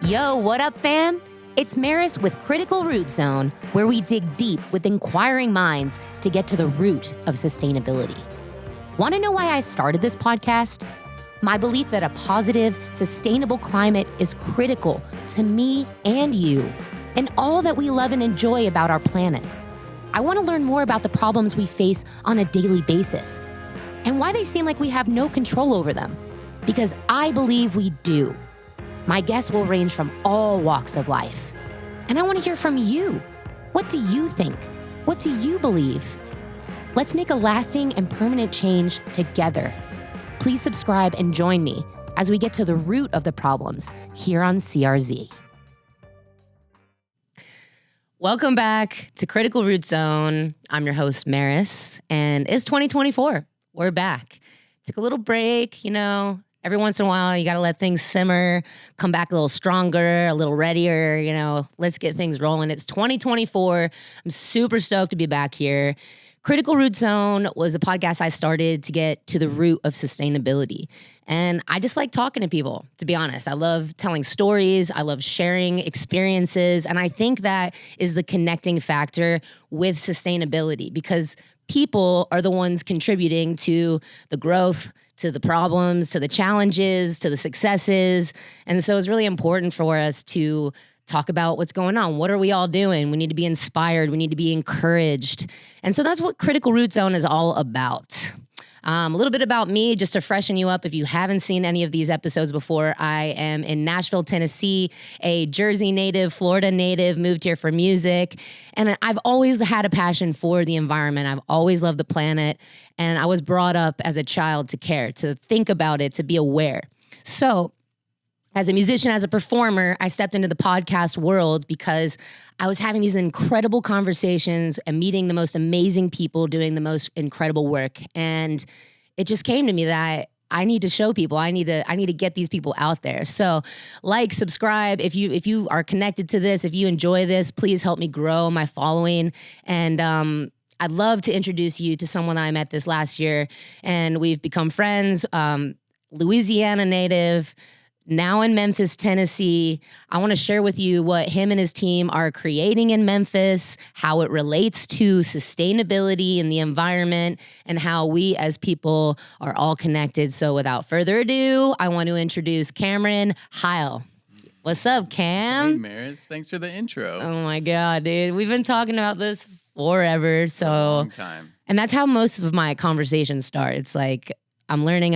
Yo, what up, fam? It's Maris with Critical Root Zone, where we dig deep with inquiring minds to get to the root of sustainability. Want to know why I started this podcast? My belief that a positive, sustainable climate is critical to me and you, and all that we love and enjoy about our planet. I want to learn more about the problems we face on a daily basis, and why they seem like we have no control over them, because I believe we do. My guests will range from all walks of life. And I want to hear from you. What do you think? What do you believe? Let's make a lasting and permanent change together. Please subscribe and join me as we get to the root of the problems here on CRZ. Welcome back to Critical Root Zone. I'm your host, Maris, and it's 2024. We're back. Took a little break, Every once in a while, you got to let things simmer, come back a little stronger, a little readier, let's get things rolling. It's 2024. I'm super stoked to be back here. Critical Root Zone was a podcast I started to get to the root of sustainability. And I just like talking to people, to be honest. I love telling stories. I love sharing experiences. And I think that is the connecting factor with sustainability, because people are the ones contributing to the growth, to the problems, to the challenges, to the successes. And so it's really important for us to talk about what's going on. What are we all doing? We need to be inspired. We need to be encouraged. And so that's what Critical Root Zone is all about. A little bit about me, just to freshen you up if you haven't seen any of these episodes before. I am in Nashville, Tennessee, a Jersey native, Florida native, moved here for music. And I've always had a passion for the environment. I've always loved the planet. And I was brought up as a child to care, to think about it, to be aware. So as a musician, as a performer, I stepped into the podcast world because I was having these incredible conversations and meeting the most amazing people doing the most incredible work. And it just came to me that I need to show people, I need to get these people out there. So subscribe. If you are connected to this, if you enjoy this, please help me grow my following. And I'd love to introduce you to someone that I met this last year, and we've become friends. Louisiana native, now in Memphis, Tennessee. I want to share with you what him and his team are creating in Memphis, how it relates to sustainability and the environment, and how we as people are all connected. So without further ado, I want to introduce Cameron Heil. What's up, Cam? Hey, Maris. Thanks for the intro. Oh my God, dude. We've been talking about this forever. So a long time. And that's how most of my conversations start. It's like, I'm learning.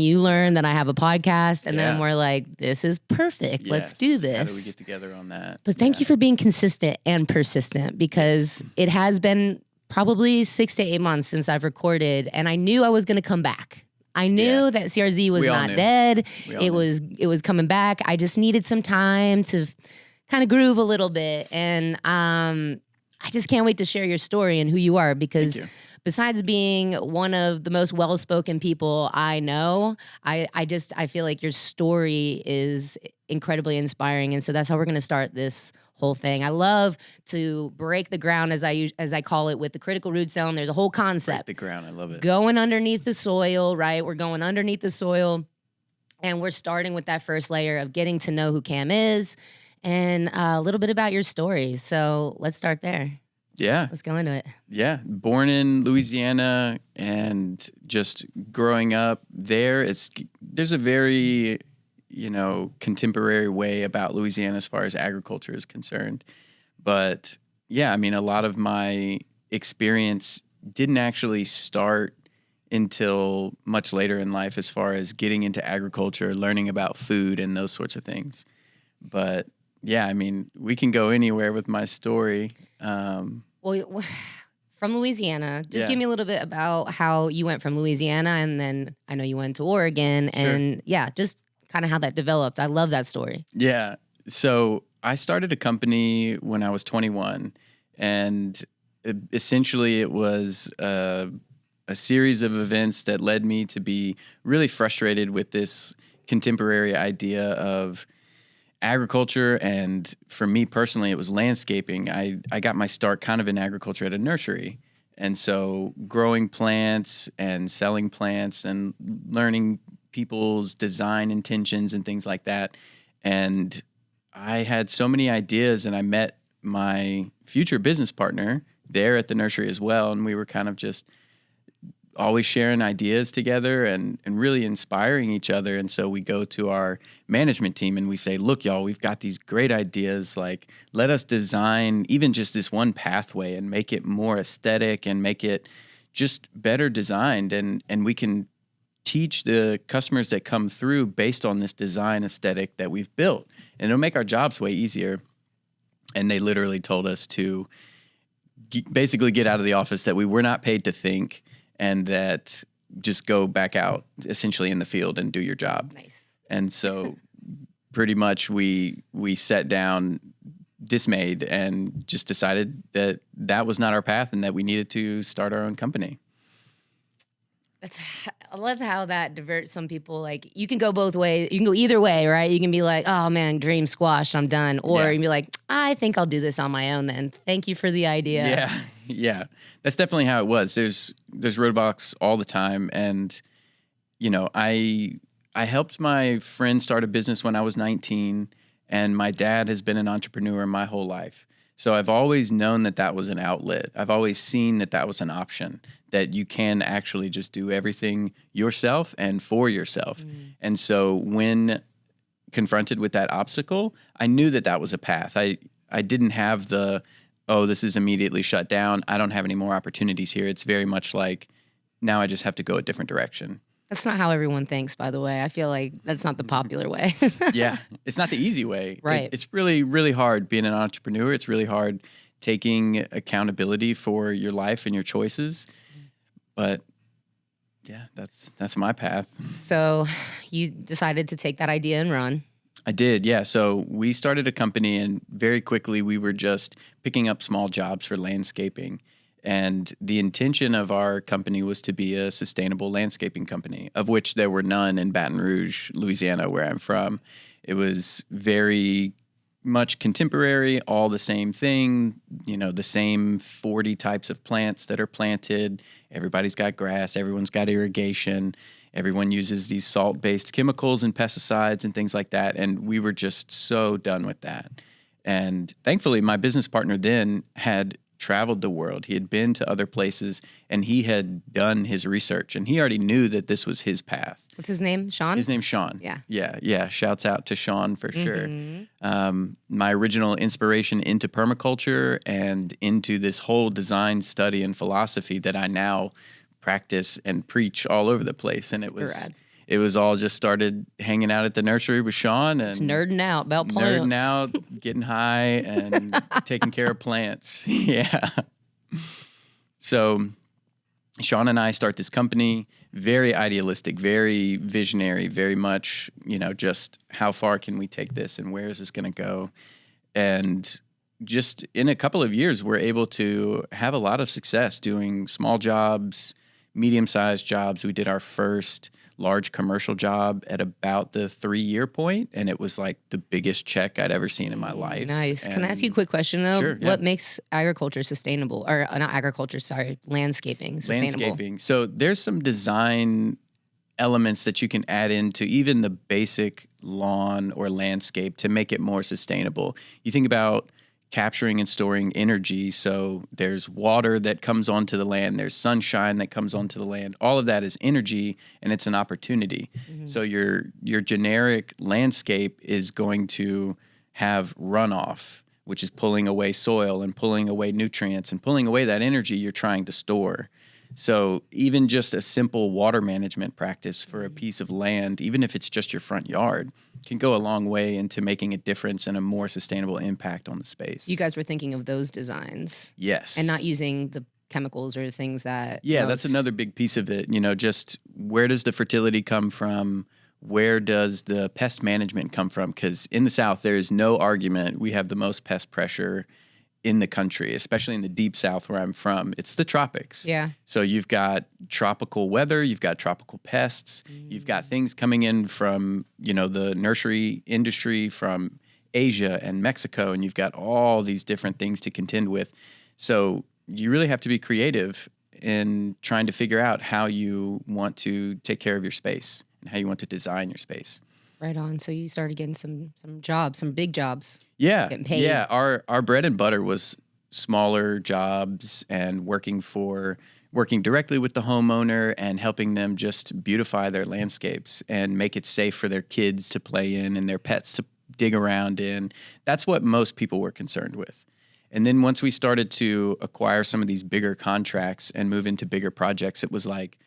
You learn that I have a podcast, and then we're like, this is perfect. Yes. Let's do this. How do we get together on that? But thank you for being consistent and persistent, because it has been probably 6 to 8 months since I've recorded, and I knew I was going to come back. I knew that CRZ was not dead. It was coming back. I just needed some time to kind of groove a little bit, and I just can't wait to share your story and who you are, because besides being one of the most well-spoken people I know, I feel like your story is incredibly inspiring. And so that's how we're going to start this whole thing. I love to break the ground, as I call it, with the Critical Root Zone. There's a whole concept. Break the ground. I love it. Going underneath the soil, right? We're going underneath the soil, and we're starting with that first layer of getting to know who Cam is and a little bit about your story. So let's start there. Yeah. Let's go into it. Yeah. Born in Louisiana and just growing up there, there's a very, contemporary way about Louisiana as far as agriculture is concerned. But yeah, I mean, a lot of my experience didn't actually start until much later in life, as far as getting into agriculture, learning about food and those sorts of things. But yeah, I mean, we can go anywhere with my story. Well, from Louisiana, just give me a little bit about how you went from Louisiana, and then I know you went to Oregon, and just kind of how that developed. I love that story. Yeah. So I started a company when I was 21, and essentially it was a series of events that led me to be really frustrated with this contemporary idea of agriculture. And for me personally, it was landscaping. I got my start kind of in agriculture at a nursery. And so growing plants and selling plants and learning people's design intentions and things like that. And I had so many ideas, and I met my future business partner there at the nursery as well. And we were kind of just always sharing ideas together and really inspiring each other. And so we go to our management team and we say, look, y'all, we've got these great ideas. Like, let us design even just this one pathway and make it more aesthetic and make it just better designed. And we can teach the customers that come through based on this design aesthetic that we've built. And it'll make our jobs way easier. And they literally told us to basically get out of the office, that we were not paid to think, and that just go back out essentially in the field and do your job. Nice. And so pretty much we sat down dismayed and just decided that that was not our path and that we needed to start our own company. I love how that diverts some people. Like, you can go both ways. You can go either way, right? You can be like, oh man, dream squashed, I'm done. Or you can be like, I think I'll do this on my own then. Thank you for the idea. Yeah. That's definitely how it was. There's roadblocks all the time. And, you know, I helped my friend start a business when I was 19, and my dad has been an entrepreneur my whole life. So I've always known that that was an outlet. I've always seen that that was an option, that you can actually just do everything yourself and for yourself. And so when confronted with that obstacle, I knew that that was a path. I didn't have this is immediately shut down. I don't have any more opportunities here. It's very much like, now I just have to go a different direction. That's not how everyone thinks, by the way. I feel like that's not the popular way. Yeah, it's not the easy way. Right. It's really, really hard being an entrepreneur. It's really hard taking accountability for your life and your choices. But yeah, that's my path. So you decided to take that idea and run. I did, yeah. So we started a company, and very quickly we were just picking up small jobs for landscaping. And the intention of our company was to be a sustainable landscaping company, of which there were none in Baton Rouge, Louisiana, where I'm from. It was very much contemporary, all the same thing, you know, the same 40 types of plants that are planted. Everybody's got grass, everyone's got irrigation. Everyone uses these salt-based chemicals and pesticides and things like that. And we were just so done with that. And thankfully, my business partner then had traveled the world. He had been to other places, and he had done his research, and he already knew that this was his path. What's his name? Sean? His name's Sean. Yeah. Shouts out to Sean for sure. My original inspiration into permaculture and into this whole design study and philosophy that I now practice and preach all over the place. And it was all just started hanging out at the nursery with Sean and just nerding out about plants. Nerding out, getting high, and taking care of plants. Yeah. So Sean and I start this company, very idealistic, very visionary, very much, you know, just how far can we take this and where is this going to go? And just in a couple of years, we're able to have a lot of success doing small jobs, medium-sized jobs. We did our first large commercial job at about the 3-year point, and it was like the biggest check I'd ever seen in my life. Nice. And can I ask you a quick question though? Sure, yeah. What makes agriculture sustainable, or not agriculture? Sorry, landscaping sustainable. Landscaping. So there's some design elements that you can add into even the basic lawn or landscape to make it more sustainable. You think about capturing and storing energy. So there's water that comes onto the land. There's sunshine that comes onto the land. All of that is energy, and it's an opportunity. So your generic landscape is going to have runoff, which is pulling away soil and pulling away nutrients and pulling away that energy you're trying to store. So even just a simple water management practice for a piece of land, even if it's just your front yard, can go a long way into making a difference and a more sustainable impact on the space. You guys were thinking of those designs. Yes. And not using the chemicals or things that... Yeah, that's another big piece of it. You know, just where does the fertility come from? Where does the pest management come from? Because in the South, there is no argument we have the most pest pressure in the country, especially in the deep South where I'm from. It's the tropics. Yeah. So you've got tropical weather, you've got tropical pests, you've got things coming in from, you know, the nursery industry from Asia and Mexico, and you've got all these different things to contend with. So you really have to be creative in trying to figure out how you want to take care of your space and how you want to design your space. Right on. So you started getting some jobs, some big jobs. Yeah. Getting paid. Yeah. Our bread and butter was smaller jobs and working directly with the homeowner and helping them just beautify their landscapes and make it safe for their kids to play in and their pets to dig around in. That's what most people were concerned with. And then once we started to acquire some of these bigger contracts and move into bigger projects, it was like,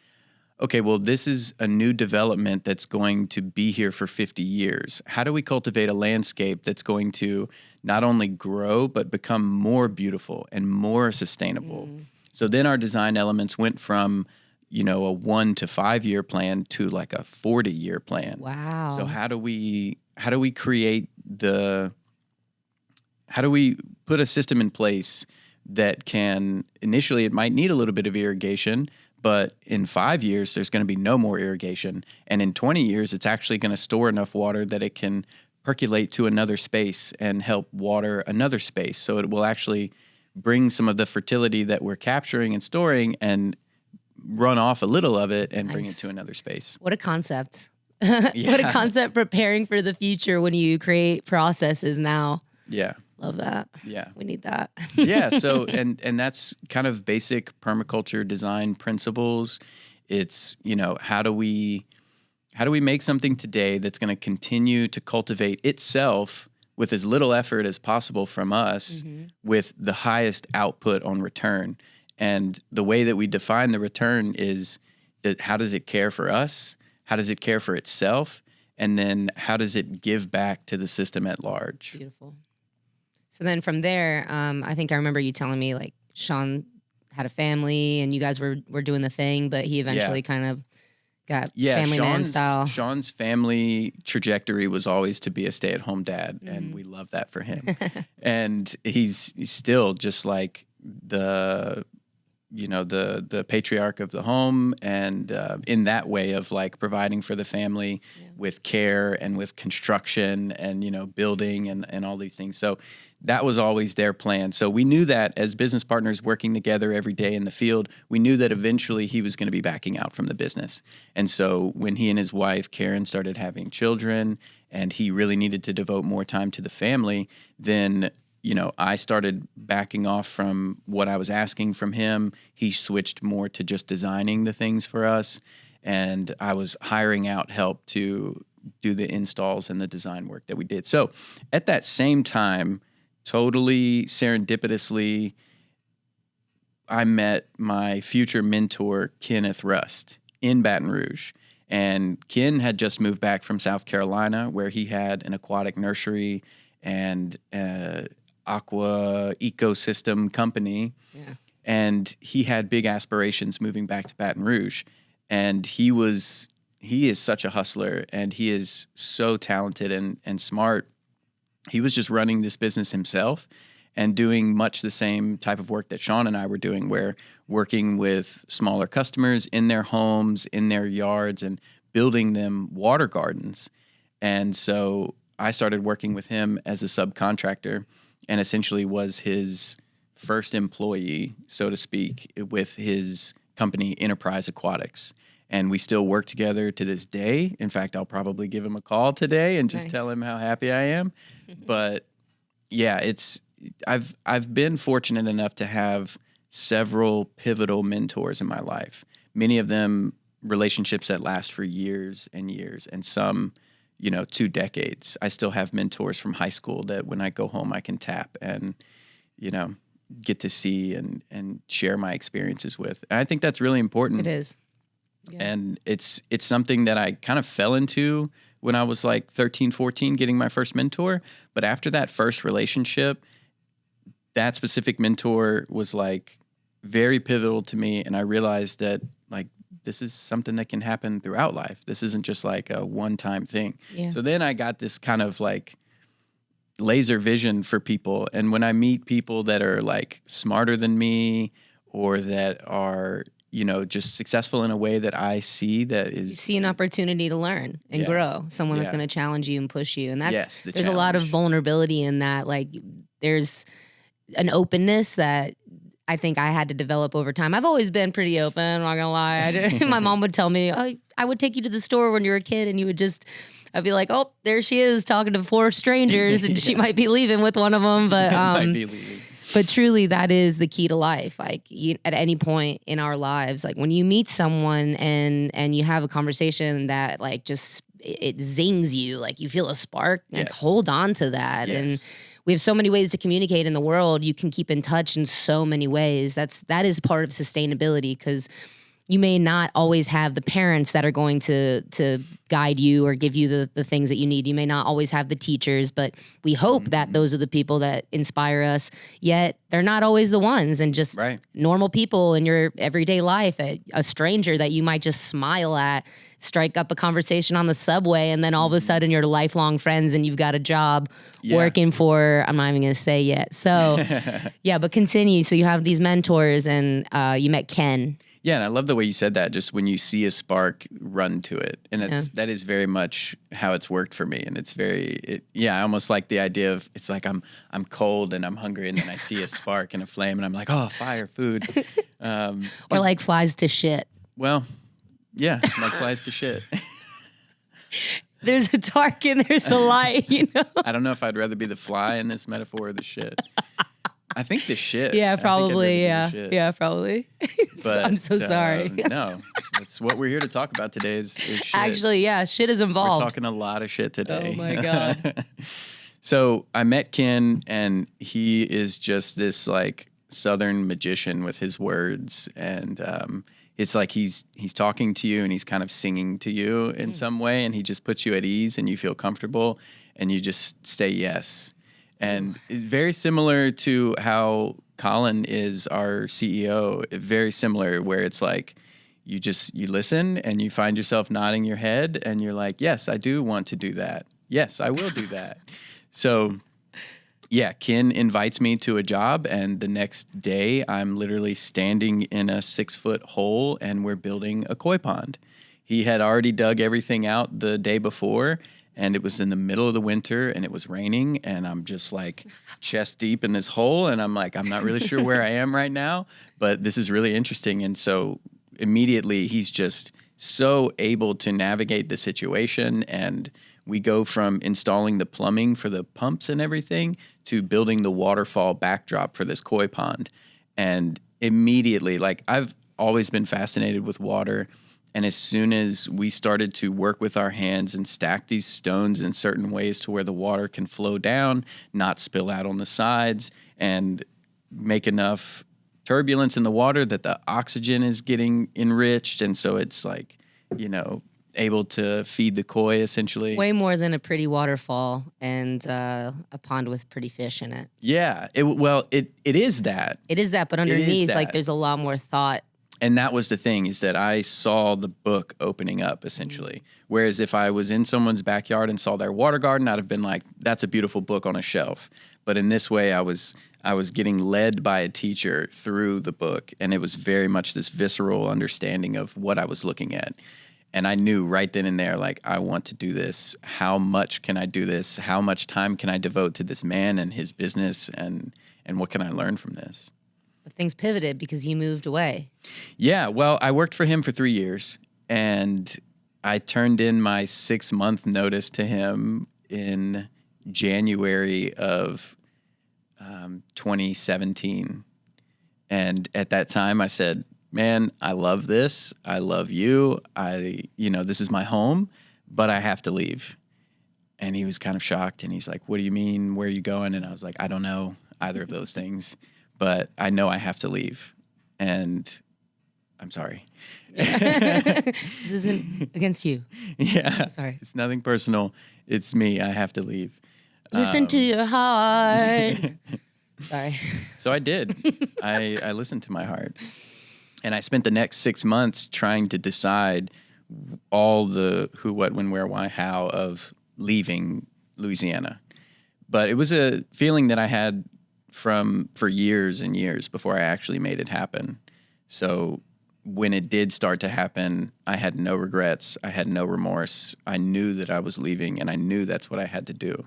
okay, well, this is a new development that's going to be here for 50 years. How do we cultivate a landscape that's going to not only grow, but become more beautiful and more sustainable? So then our design elements went from, a 1 to 5 year plan to like a 40-year plan. Wow. So how do we put a system in place that can, initially it might need a little bit of irrigation, but in 5 years, there's going to be no more irrigation. And in 20 years, it's actually going to store enough water that it can percolate to another space and help water another space. So it will actually bring some of the fertility that we're capturing and storing and run off a little of it and bring it to another space. What a concept. What a concept, preparing for the future when you create processes now. Yeah. Love that. Yeah. We need that. Yeah. So, and that's kind of basic permaculture design principles. It's, how do we make something today that's going to continue to cultivate itself with as little effort as possible from us with the highest output on return? And the way that we define the return is that how does it care for us? How does it care for itself? And then how does it give back to the system at large? Beautiful. So then from there, I think I remember you telling me like Sean had a family and you guys were doing the thing, but he eventually kind of got family man style. Sean's family trajectory was always to be a stay-at-home dad, and we love that for him. And he's still just like the patriarch of the home, and in that way of like providing for the family with care and with construction and building and all these things. So that was always their plan. So we knew that as business partners working together every day in the field, we knew that eventually he was going to be backing out from the business. And so when he and his wife Karen started having children and he really needed to devote more time to the family, then I started backing off from what I was asking from him. He switched more to just designing the things for us. And I was hiring out help to do the installs and the design work that we did. So at that same time, totally serendipitously, I met my future mentor, Kenneth Rust, in Baton Rouge. And Ken had just moved back from South Carolina, where he had an aquatic nursery and aqua ecosystem company. Yeah. And he had big aspirations moving back to Baton Rouge. And he is such a hustler, and he is so talented and smart. He was just running this business himself and doing much the same type of work that Sean and I were doing, where working with smaller customers in their homes, in their yards, and building them water gardens. And so I started working with him as a subcontractor, and essentially was his first employee, so to speak, with his company, Enterprise Aquatics. And we still work together to this day. In fact, I'll probably give him a call today and just tell him how happy I am. But yeah, I've been fortunate enough to have several pivotal mentors in my life. Many of them relationships that last for years and years, and some 2 decades. I still have mentors from high school that when I go home, I can tap and, get to see and share my experiences with. And I think that's really important. It is. Yeah. And it's something that I kind of fell into when I was like 13, 14, getting my first mentor. But after that first relationship, that specific mentor was like very pivotal to me. And I realized that like, this is something that can happen throughout life. This isn't just like a one-time thing. Yeah. So then I got this kind of like laser vision for people. And when I meet people that are like smarter than me or that are, just successful in a way that I see that is... You see an opportunity to learn and grow. Someone that's going to challenge you and push you. And that's there's a lot of vulnerability in that. Like there's an openness that I think I had to develop over time. I've always been pretty open, I'm not gonna lie. My mom would tell me, oh, I would take you to the store when you were a kid and you would just, I'd be like, oh, there she is talking to 4 strangers and she might be leaving with one of them. But, might be leaving. But truly, that is the key to life. Like at any point in our lives, like when you meet someone and you have a conversation that like just it zings you, like you feel a spark, like hold on to that. Yes. And we have so many ways to communicate in the world. You can keep in touch in so many ways. That is part of sustainability, because you may not always have the parents that are going to guide you or give you the things that you need. You may not always have the teachers, but we hope that those are the people that inspire us, yet they're not always the ones. And just normal people in your everyday life, a stranger that you might just smile at, strike up a conversation on the subway, and then all of a sudden you're lifelong friends and you've got a job working for, I'm not even going to say yet. So yeah, but continue. So you have these mentors and you met Ken. Yeah, and I love the way you said that. Just when you see a spark, run to it, and that is very much how it's worked for me. And it's I almost like the idea of it's like I'm cold and I'm hungry, and then I see a spark and a flame, and I'm like, oh, fire, food, or like flies to shit. Well, yeah, like flies to shit. There's a dark and there's a light, you know. I don't know if I'd rather be the fly in this metaphor or the shit. I think the shit. Yeah, probably. Yeah, probably. But, I'm so sorry. No, that's what we're here to talk about today is shit. Actually, yeah, shit is involved. We're talking a lot of shit today. Oh my God. So I met Ken, and he is just this like Southern magician with his words, and it's like he's talking to you and he's kind of singing to you in some way, and he just puts you at ease and you feel comfortable and you just say yes. And it's very similar to how Colin is our CEO, very similar, where it's like you listen and you find yourself nodding your head and you're like, yes, I do want to do that. Yes, I will do that. So yeah, Ken invites me to a job, and the next day I'm literally standing in a 6-foot hole and we're building a koi pond. He had already dug everything out the day before, and it was in the middle of the winter and it was raining, and I'm just like chest deep in this hole, and I'm like, I'm not really sure where I am right now, but this is really interesting. And so immediately he's just so able to navigate the situation, and we go from installing the plumbing for the pumps and everything to building the waterfall backdrop for this koi pond. And immediately, like, I've always been fascinated with water. And as soon as we started to work with our hands and stack these stones in certain ways to where the water can flow down, not spill out on the sides, and make enough turbulence in the water that the oxygen is getting enriched. And so it's like, able to feed the koi essentially. Way more than a pretty waterfall and a pond with pretty fish in it. Yeah. It is that. It is that, but underneath, like, there's a lot more thought. And that was the thing, is that I saw the book opening up essentially. Whereas if I was in someone's backyard and saw their water garden, I'd have been like, that's a beautiful book on a shelf. But in this way, I was getting led by a teacher through the book, and it was very much this visceral understanding of what I was looking at. And I knew right then and there, like, I want to do this. How much can I do this? How much time can I devote to this man and his business? And what can I learn from this? But things pivoted because you moved away. Yeah, well, I worked for him for 3 years, and I turned in my 6-month notice to him in January of 2017. And at that time, I said, man, I love this. I love you. This is my home, but I have to leave. And he was kind of shocked, and he's like, what do you mean? Where are you going? And I was like, I don't know either of those things, but I know I have to leave. And I'm sorry. This isn't against you. Yeah. I'm sorry. It's nothing personal. It's me. I have to leave. Listen to your heart. Sorry. So I did. I listened to my heart. And I spent the next 6 months trying to decide all the who, what, when, where, why, how of leaving Louisiana. But it was a feeling that I had for years and years before I actually made it happen. So when it did start to happen, I had no regrets. I had no remorse. I knew that I was leaving, and I knew that's what I had to do.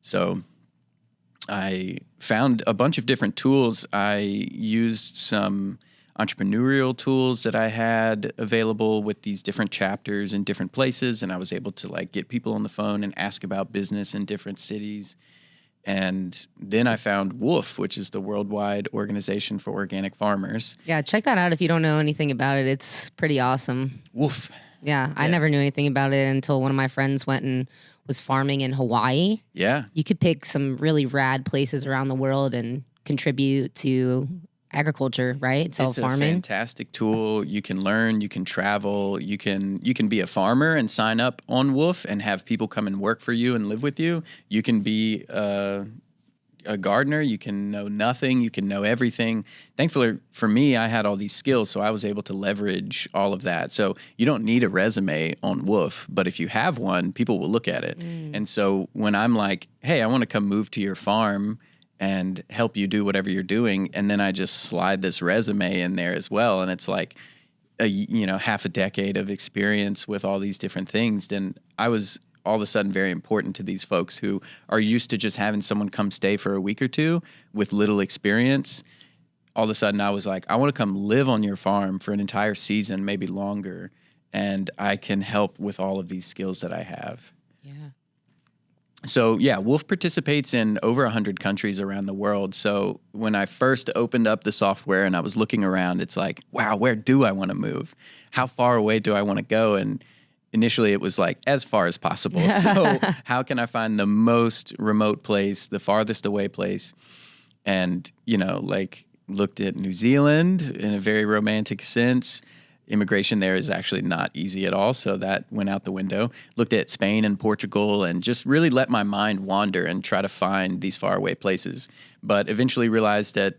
So I found a bunch of different tools. I used some entrepreneurial tools that I had available with these different chapters in different places. And I was able to like get people on the phone and ask about business in different cities. And then I found WOOF, which is the Worldwide Organization for Organic Farmers. Yeah, check that out if you don't know anything about it. It's pretty awesome. WOOF. Yeah, I never knew anything about it until one of my friends went and was farming in Hawaii. Yeah. You could pick some really rad places around the world and contribute to agriculture, right? It's all farming. A fantastic tool. You can learn, you can travel, you can be a farmer and sign up on WOOF and have people come and work for you and live with you. You can be a gardener, you can know nothing, you can know everything. Thankfully for me, I had all these skills, so I was able to leverage all of that. So you don't need a resume on WOOF, but if you have one, people will look at it. And so when I'm like, hey, I want to come move to your farm and help you do whatever you're doing, and then I just slide this resume in there as well, and it's like half a decade of experience with all these different things, then I was all of a sudden very important to these folks who are used to just having someone come stay for a week or two with little experience. All of a sudden I was like, I want to come live on your farm for an entire season, maybe longer, and I can help with all of these skills that I have. Yeah. So yeah, WOOF participates in over 100 countries around the world. So when I first opened up the software and I was looking around, it's like, wow, where do I want to move? How far away do I want to go? And initially it was like as far as possible. So how can I find the most remote place, the farthest away place? And, looked at New Zealand in a very romantic sense. Immigration there is actually not easy at all, so that went out the window. Looked at Spain and Portugal and just really let my mind wander and try to find these faraway places. But eventually realized that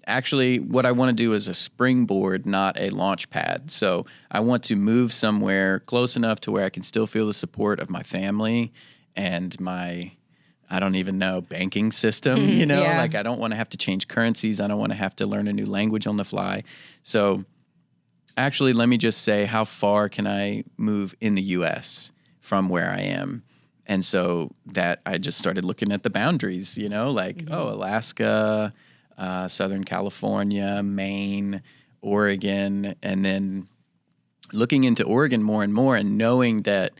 actually what I want to do is a springboard, not a launch pad. So I want to move somewhere close enough to where I can still feel the support of my family and my, I don't even know, banking system, Yeah. Like I don't want to have to change currencies. I don't want to have to learn a new language on the fly. So actually, let me just say, how far can I move in the U.S. from where I am? And so that I just started looking at the boundaries, Alaska, Southern California, Maine, Oregon, and then looking into Oregon more and more and knowing that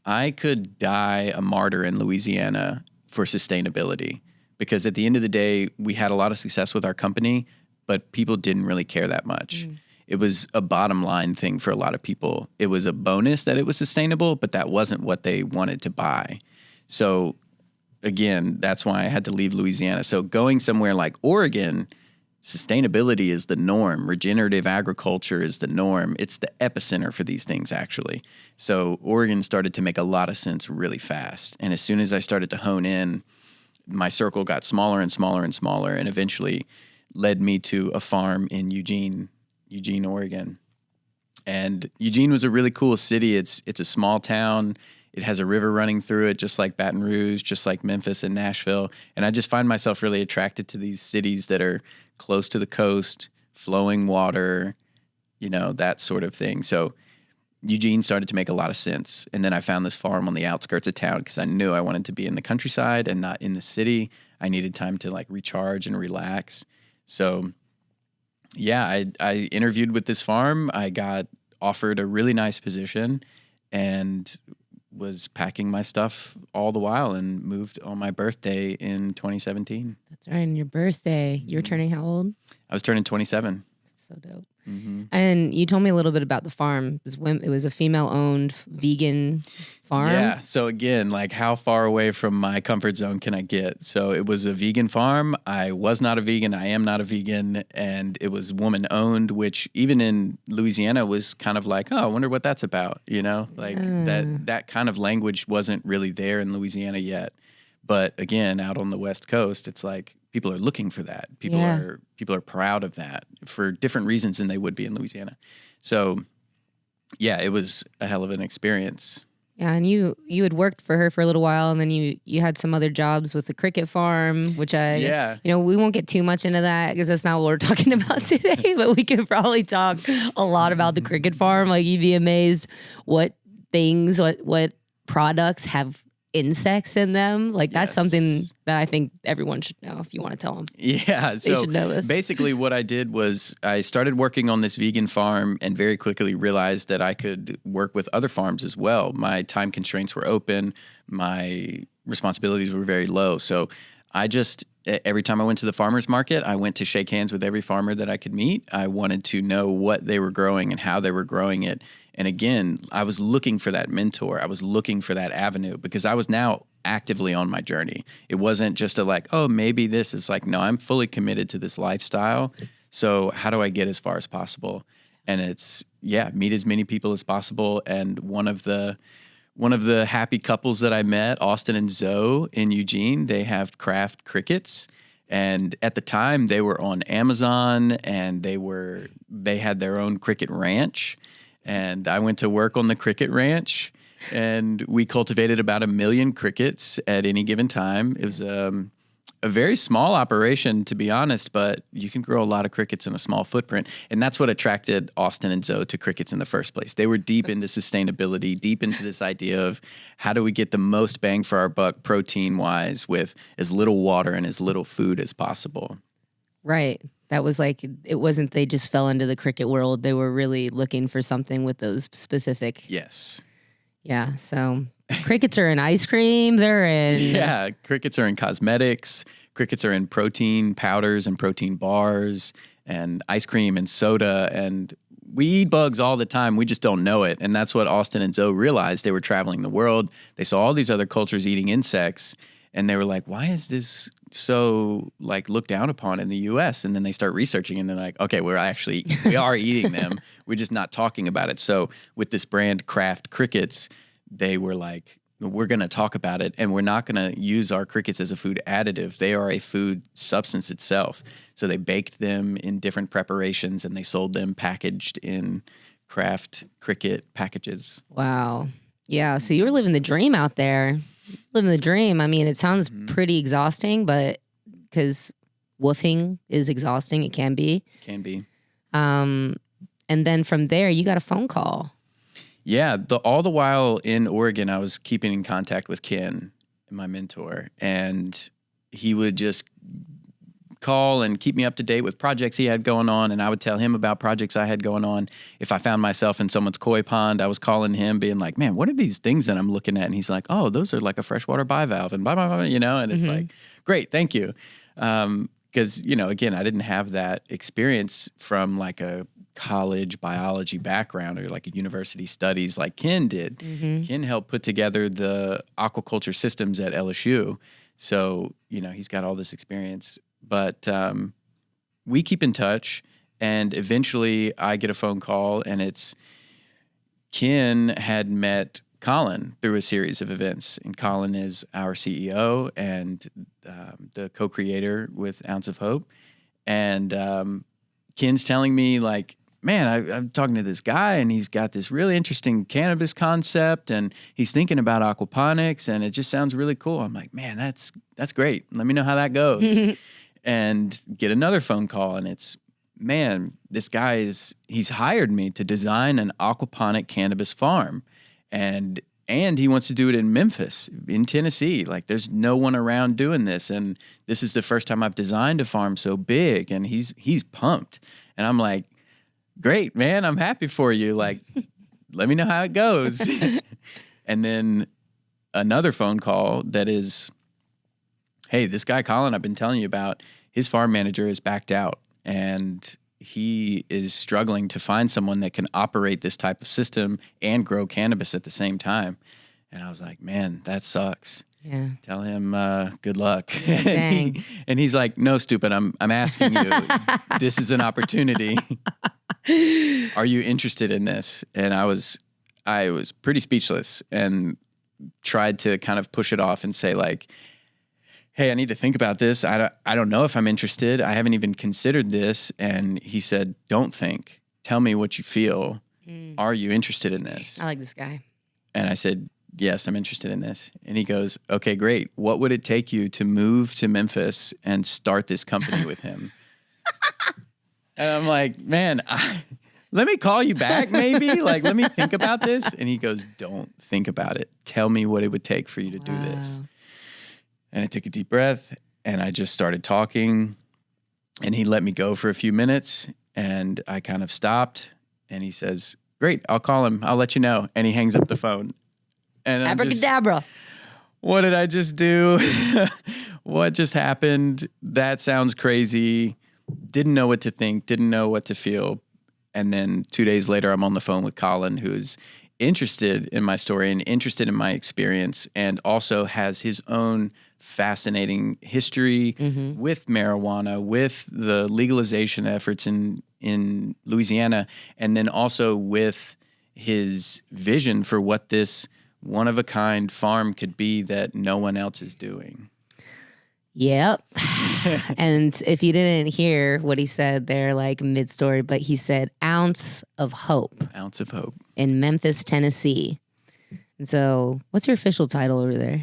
I could die a martyr in Louisiana for sustainability. Because at the end of the day, we had a lot of success with our company, but people didn't really care that much. It was a bottom line thing for a lot of people. It was a bonus that it was sustainable, but that wasn't what they wanted to buy. So again, that's why I had to leave Louisiana. So going somewhere like Oregon, sustainability is the norm. Regenerative agriculture is the norm. It's the epicenter for these things, actually. So Oregon started to make a lot of sense really fast. And as soon as I started to hone in, my circle got smaller and smaller and smaller, and eventually led me to a farm in Eugene, Oregon. And Eugene was a really cool city. It's a small town. It has a river running through it, just like Baton Rouge, just like Memphis and Nashville. And I just find myself really attracted to these cities that are close to the coast, flowing water, that sort of thing. So Eugene started to make a lot of sense. And then I found this farm on the outskirts of town because I knew I wanted to be in the countryside and not in the city. I needed time to recharge and relax. So yeah, I interviewed with this farm. I got offered a really nice position and was packing my stuff all the while and moved on my birthday in 2017. That's right, on your birthday. You were turning how old? I was turning 27. That's so dope. And you told me a little bit about the farm. It was a female-owned vegan farm. Yeah. So again, how far away from my comfort zone can I get? So it was a vegan farm. I was not a vegan. I am not a vegan. And it was woman-owned, which even in Louisiana was kind of like, oh, I wonder what that's about. That kind of language wasn't really there in Louisiana yet. But again, out on the West Coast, it's like people are looking for that. People are proud of that for different reasons than they would be in Louisiana. So, yeah, it was a hell of an experience. Yeah, and you had worked for her for a little while, and then you had some other jobs with the cricket farm, which we won't get too much into that because that's not what we're talking about today. But we could probably talk a lot about the cricket farm. You'd be amazed what products have insects in them. Like that's Yes. something that I think everyone should know if you want to tell them. Yeah. They should know this. Basically what I did was I started working on this vegan farm and very quickly realized that I could work with other farms as well. My time constraints were open. My responsibilities were very low. So I just, every time I went to the farmer's market, I went to shake hands with every farmer that I could meet. I wanted to know what they were growing and how they were growing it. And again, I was looking for that mentor. I was looking for that avenue because I was now actively on my journey. It wasn't just a like, oh, maybe this is like, no, I'm fully committed to this lifestyle. So how do I get as far as possible? And it's, meet as many people as possible. And one of the happy couples that I met, Austin and Zoe in Eugene, they have craft crickets. And at the time they were on Amazon and they had their own cricket ranch. And I went to work on the cricket ranch and we cultivated about 1 million crickets at any given time. It was a very small operation, to be honest, but you can grow a lot of crickets in a small footprint. And that's what attracted Austin and Zoe to crickets in the first place. They were deep into sustainability, deep into this idea of how do we get the most bang for our buck protein-wise with as little water and as little food as possible. Right. That was like, it wasn't they just fell into the cricket world. They were really looking for something with those specific. Yes. Yeah. So crickets are in ice cream. They're in. Yeah. Crickets are in cosmetics. Crickets are in protein powders and protein bars and ice cream and soda. And we eat bugs all the time. We just don't know it. And that's what Austin and Zoe realized. They were traveling the world. They saw all these other cultures eating insects. And they were like, why is this so like looked down upon in the US? And then they start researching and they're like, okay, we are eating them. We're just not talking about it. So with this brand Craft Crickets, they were like, we're going to talk about it and we're not going to use our crickets as a food additive. They are a food substance itself. So they baked them in different preparations and they sold them packaged in Craft Cricket packages. Wow. Yeah. So you were living the dream out there. Living the dream. I mean, it sounds pretty exhausting, but because woofing is exhausting, it can be. Can be. And then from there, you got a phone call. Yeah. All the while in Oregon, I was keeping in contact with Ken, my mentor, and he would just call and keep me up to date with projects he had going on, and I would tell him about projects I had going on. If I found myself in someone's koi pond, I was calling him being like, man, what are these things that I'm looking at? And he's like, oh, those are like a freshwater bivalve and blah, blah, blah, and it's like, great, thank you. Because, again, I didn't have that experience from like a college biology background or like a university studies like Ken did. Ken helped put together the aquaculture systems at LSU. So, he's got all this experience. But we keep in touch, and eventually I get a phone call, and it's Ken had met Colin through a series of events, and Colin is our CEO and the co-creator with Ounce of Hope. And Ken's telling me like, man, I'm talking to this guy, and he's got this really interesting cannabis concept, and he's thinking about aquaponics, and it just sounds really cool. I'm like, man, that's great. Let me know how that goes. And get another phone call, and it's, man, this guy he's hired me to design an aquaponic cannabis farm. And he wants to do it in Memphis, in Tennessee. Like, there's no one around doing this. And this is the first time I've designed a farm so big. And he's pumped. And I'm like, great, man, I'm happy for you. Like, let me know how it goes. And then another phone call that is, hey, this guy Colin I've been telling you about, his farm manager is backed out and he is struggling to find someone that can operate this type of system and grow cannabis at the same time. And I was like, man, that sucks. Yeah. Tell him good luck. Dang. And he's like, no, stupid, I'm asking you. This is an opportunity. Are you interested in this? And I was pretty speechless and tried to kind of push it off and say like, hey, I need to think about this. I don't know if I'm interested. I haven't even considered this. And he said, don't think. Tell me what you feel. Are you interested in this? I like this guy. And I said, yes, I'm interested in this. And he goes, okay, great. What would it take you to move to Memphis and start this company with him? And I'm like, man, let me call you back maybe. Like, let me think about this. And he goes, don't think about it. Tell me what it would take for you to do this. And I took a deep breath and I just started talking, and he let me go for a few minutes, and I kind of stopped, and he says, great, I'll call him. I'll let you know. And he hangs up the phone. And Abracadabra. What did I just do? What just happened? That sounds crazy. Didn't know what to think. Didn't know what to feel. And then 2 days later, I'm on the phone with Colin, who's interested in my story and interested in my experience, and also has his own fascinating history with marijuana, with the legalization efforts in Louisiana, and then also with his vision for what this one-of-a-kind farm could be that no one else is doing. Yep. And if you didn't hear what he said there, like mid-story, but he said ounce of hope. Ounce of hope. In Memphis, Tennessee. And so what's your official title over there?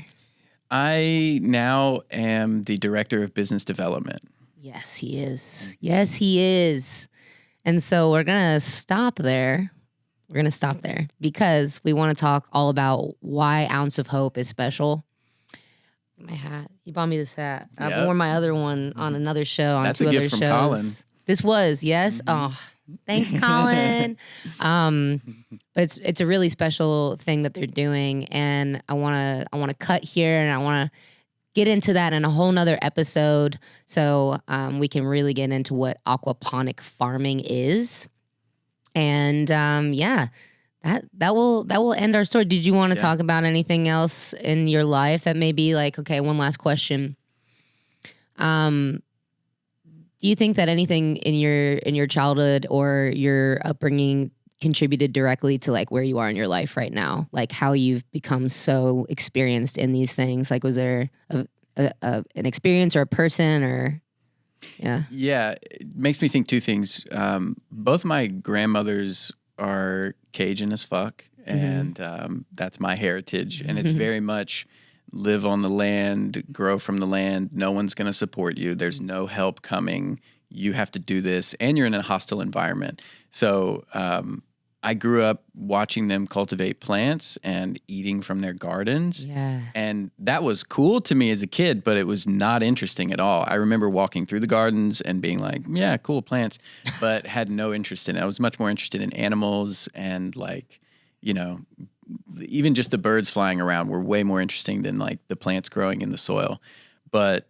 I now am the director of business development. Yes, he is. Yes, he is. And so we're going to stop there. We're going to stop there because we want to talk all about why Ounce of Hope is special. My hat. You bought me this hat. Yep. I've worn my other one on another show, on That's two a other gift shows. from Colin. This was, yes. Oh, thanks, Colin. But it's a really special thing that they're doing, and I wanna cut here, and I wanna get into that in a whole nother episode, so we can really get into what aquaponic farming is, and that will end our story. Did you want to talk about anything else in your life that may be like, okay, one last question. Do you think that anything in your childhood or your upbringing contributed directly to like where you are in your life right now? Like how you've become so experienced in these things? Like was there an experience or a person or yeah? Yeah, it makes me think two things. Both my grandmothers are Cajun as fuck, and that's my heritage. And it's very much live on the land, grow from the land. No one's going to support you. There's no help coming. You have to do this, and you're in a hostile environment. So I grew up watching them cultivate plants and eating from their gardens. Yeah. And that was cool to me as a kid, but it was not interesting at all. I remember walking through the gardens and being like, yeah, cool plants, but had no interest in it. I was much more interested in animals and like, you know, even just the birds flying around were way more interesting than like the plants growing in the soil. But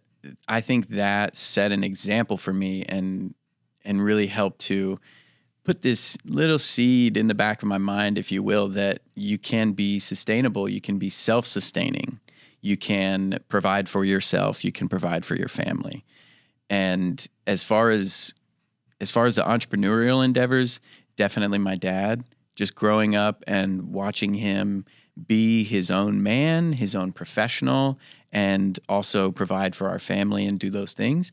I think that set an example for me and really helped to put this little seed in the back of my mind, if you will, that you can be sustainable, you can be self-sustaining, you can provide for yourself, you can provide for your family. And as far as the entrepreneurial endeavors, definitely my dad. Just growing up and watching him be his own man, his own professional, and also provide for our family and do those things.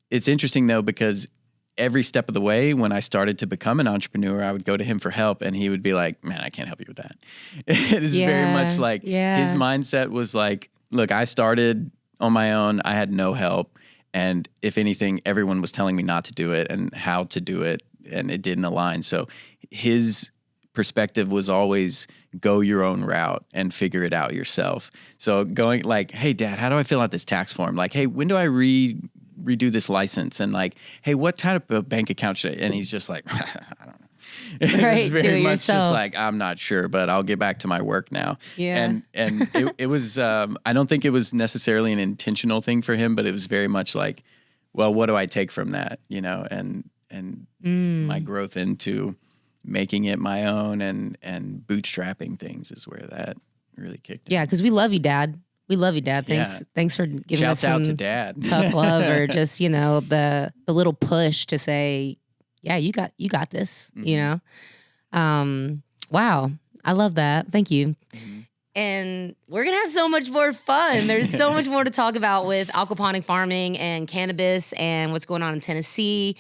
It's interesting, though, because every step of the way, when I started to become an entrepreneur, I would go to him for help, and he would be like, man, I can't help you with that. It is very much like his mindset was like, look, I started on my own. I had no help. And if anything, everyone was telling me not to do it and how to do it, and it didn't align. So his perspective was always go your own route and figure it out yourself. So going like, hey, Dad, how do I fill out this tax form? Like, hey, when do I redo this license? And like, hey, what type of bank account should I? And he's just like, I don't know. It was very much just like, I'm not sure, but I'll get back to my work now. Yeah. And it was, I don't think it was necessarily an intentional thing for him, but it was very much like, well, what do I take from that? You know, and my growth into making it my own and bootstrapping things is where that really kicked in. Yeah, because we love you, Dad. We love you, Dad. Thanks for giving us some out to Dad. tough love or just, you know, the little push to say, yeah, you got this, you know? Wow. I love that. Thank you. And we're going to have so much more fun. There's so much more to talk about with aquaponic farming and cannabis and what's going on in Tennessee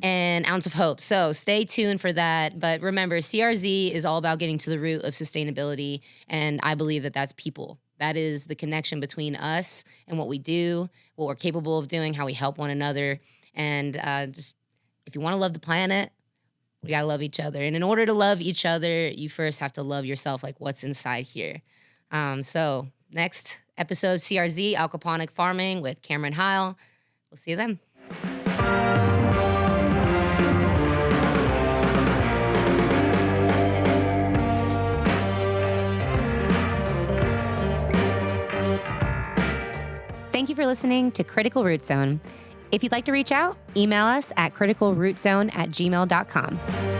and Ounce of Hope. So stay tuned for that. But remember, CRZ is all about getting to the root of sustainability. And I believe that that's people. That is the connection between us and what we do, what we're capable of doing, how we help one another. And just if you want to love the planet, We gotta love each other. And in order to love each other, you first have to love yourself, like what's inside here. So next episode, CRZ, aquaponic farming with Cameron Heil. We'll see you then. Thank you for listening to Critical Root Zone. If you'd like to reach out, email us at criticalrootzone@gmail.com.